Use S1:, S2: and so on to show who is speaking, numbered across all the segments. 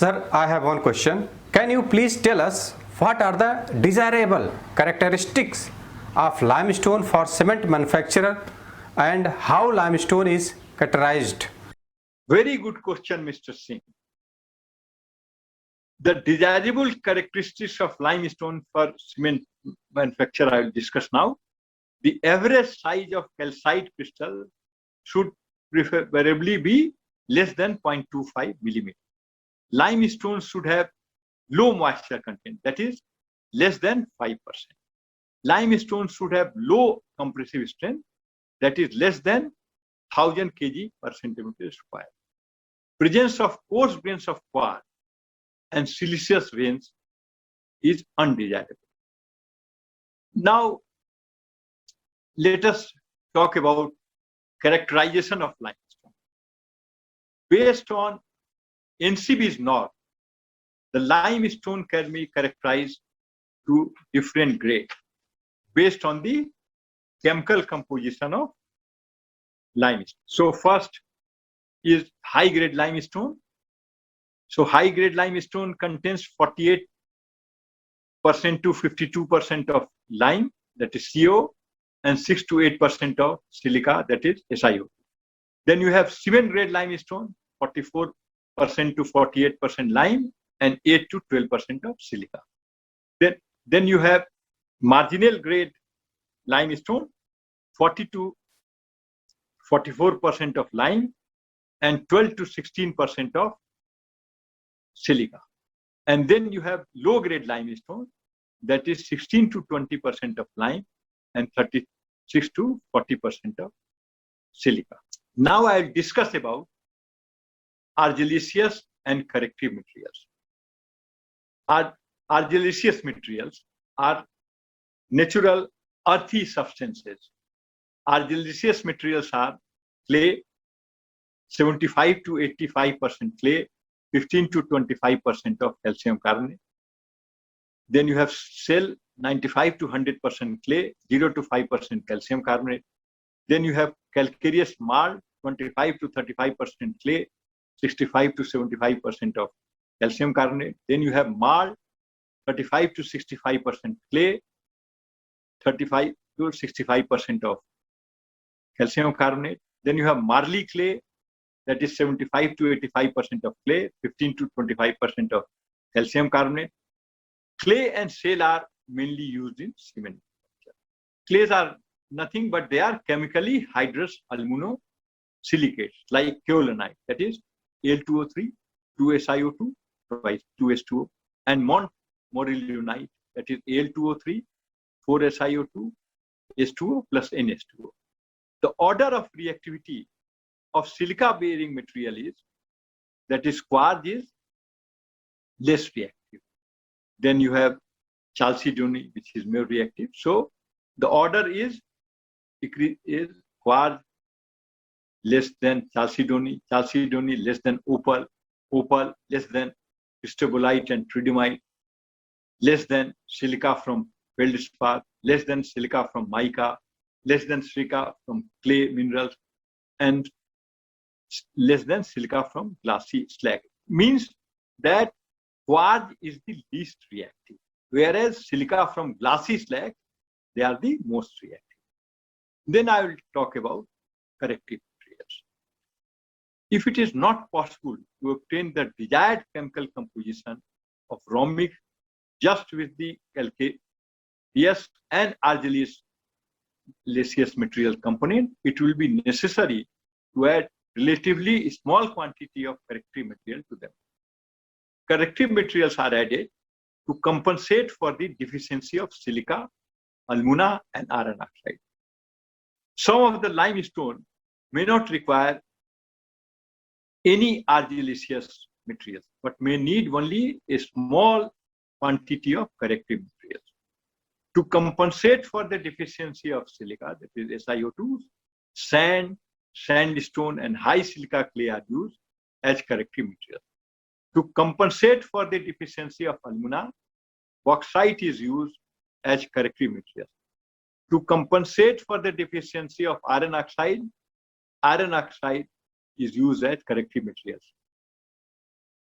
S1: Sir, I have one question. Can you please tell us what are the desirable characteristics of limestone for cement manufacturer and how limestone is characterized?
S2: Very good question, Mr. Singh. The desirable characteristics of limestone for cement manufacture I will discuss now. The average size of calcite crystal should preferably be less than 0.25 millimeter. Limestone should have low moisture content, that is less than 5%. Limestone should have low compressive strength, that is less than 1000 kg per centimeter square. Presence of coarse grains of quartz and siliceous veins is undesirable. Now, let us talk about characterization of limestone. Based on NCB's norm, the limestone can be characterized to different grades based on the chemical composition of limestone. So first is high-grade limestone. So high-grade limestone contains 48% to 52% of lime, that is CO, and 6 to 8% of silica, that is SiO2. Then you have cement-grade limestone, 44% to 48% lime, and 8 to 12% of silica. Then you have marginal grade limestone, 40 to 44% of lime, and 12 to 16% of silica. And then you have low grade limestone, that is 16 to 20% of lime and 36 to 40% of silica. Now I will discuss about argillaceous and corrective materials. Argillaceous materials are natural earthy substances. Argillaceous materials are clay, 75 to 85% clay, 15 to 25% of calcium carbonate. Then you have shell, 95 to 100% clay, 0 to 5% calcium carbonate. Then you have calcareous marl, 25 to 35% clay, 65 to 75% of calcium carbonate. Then you have marl, 35 to 65% clay, 35 to 65% of calcium carbonate. Then you have marly clay, that is 75 to 85% of clay, 15 to 25% of calcium carbonate. Clay and shale are mainly used in cement manufacture. Clays are nothing but they are chemically hydrous aluminosilicates like kaolinite, that is Al2O3, 2SiO2, twice 2H2O, and montmorillonite, that is Al2O3, 4SiO2, H2O plus NH2O. The order of reactivity of silica bearing material is, that is quartz is less reactive. Then you have chalcedony, which is more reactive. So the order is quartz less than chalcedony, chalcedony less than opal, opal less than cristobalite and tridymite, less than silica from feldspar, less than silica from mica, less than silica from clay minerals, and less than silica from glassy slag. Means that quartz is the least reactive, whereas silica from glassy slag, they are the most reactive. Then I will talk about corrective materials. If it is not possible to obtain the desired chemical composition of rhomic just with the calcareous and argillaceous material component, it will be necessary to add relatively small quantity of corrective material to them. Corrective materials are added to compensate for the deficiency of silica, alumina, and iron oxide. Some of the limestone may not require any argillaceous materials, but may need only a small quantity of corrective materials. To compensate for the deficiency of silica, that is SiO2, sand, sandstone, and high silica clay are used as corrective materials. To compensate for the deficiency of alumina, bauxite is used as corrective material. To compensate for the deficiency of iron oxide is used as corrective materials.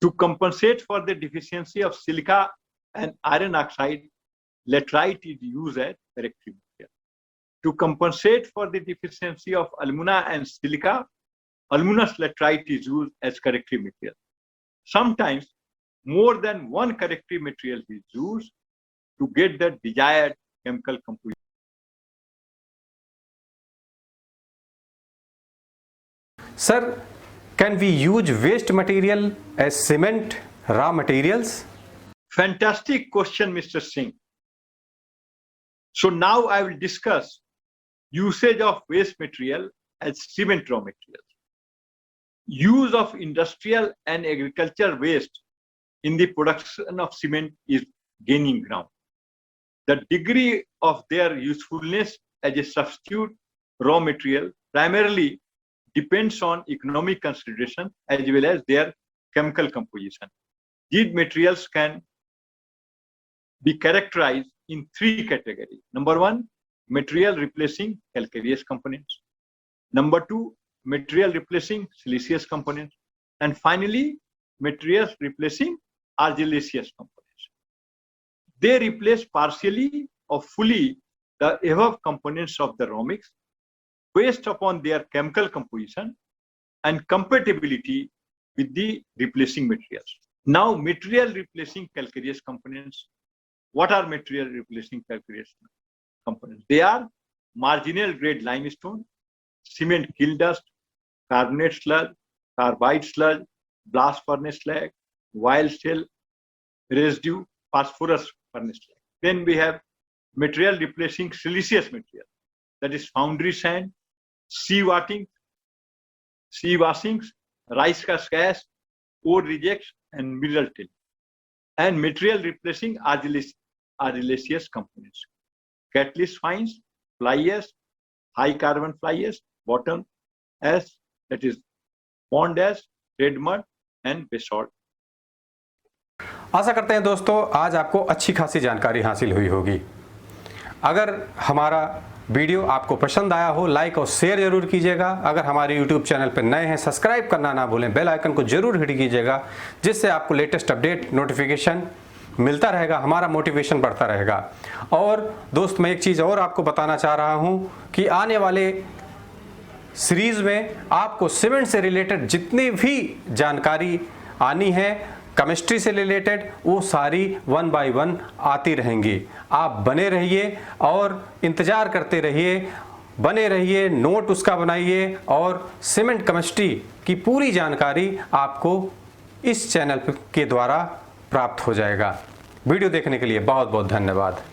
S2: To compensate for the deficiency of silica and iron oxide, laterite is used as corrective material. To compensate for the deficiency of alumina and silica, aluminous laterite is used as corrective material. Sometimes more than one corrective material is used to get the desired chemical composition.
S1: Sir, can we use waste material as cement raw materials?
S2: Fantastic question, Mr. Singh. So now I will discuss usage of waste material as cement raw materials. Use of industrial and agricultural waste in the production of cement is gaining ground. The degree of their usefulness as a substitute raw material primarily depends on economic consideration as well as their chemical composition. These materials can be characterized in three categories. Number one, material replacing calcareous components. Number two, material replacing siliceous components. And finally, materials replacing argillaceous components. They replace partially or fully the above components of the raw mix based upon their chemical composition and compatibility with the replacing materials. Now, material replacing calcareous components. What are material replacing calcareous components? They are marginal grade limestone, cement kiln dust, carbonate sludge, carbide sludge, blast furnace slag, oil shell residue, phosphorus furnace slag. Then we have material replacing siliceous material, that is foundry sand, sea washings, rice husk ash, ore rejects, and mineral till. And material replacing argillaceous components, catalyst fines, fly ash, high carbon fly ash, bottom ash, that is pond ash, red mud, and basalt.
S1: आशा करते हैं दोस्तों आज आपको अच्छी खासी जानकारी हासिल हुई होगी। अगर हमारा वीडियो आपको पसंद आया हो लाइक और शेयर जरूर कीजिएगा। अगर हमारे YouTube चैनल पर नए हैं सब्सक्राइब करना ना भूलें, बेल आइकन को जरूर हिट कीजिएगा जिससे आपको लेटेस्ट अपडेट नोटिफिकेशन मिलता रहेगा, हमारा मोटिवेशन बढ़ता रहेगा। और दोस्त मैं एक चीज़ और आपको बताना चाह रहा हूं कि आने वाले सीरीज़ में आपको सीमेंट से रिलेटेड जितनी भी जानकारी आनी है केमिस्ट्री से रिलेटेड वो सारी 1 बाय 1 आती रहेंगी। आप बने रहिए और इंतज़ार करते रहिए, बने रहिए, नोट उसका बनाइए और सीमेंट केमिस्ट्री की पूरी जानकारी आपको इस चैनल के द्वारा प्राप्त हो जाएगा। वीडियो देखने के लिए बहुत बहुत धन्यवाद।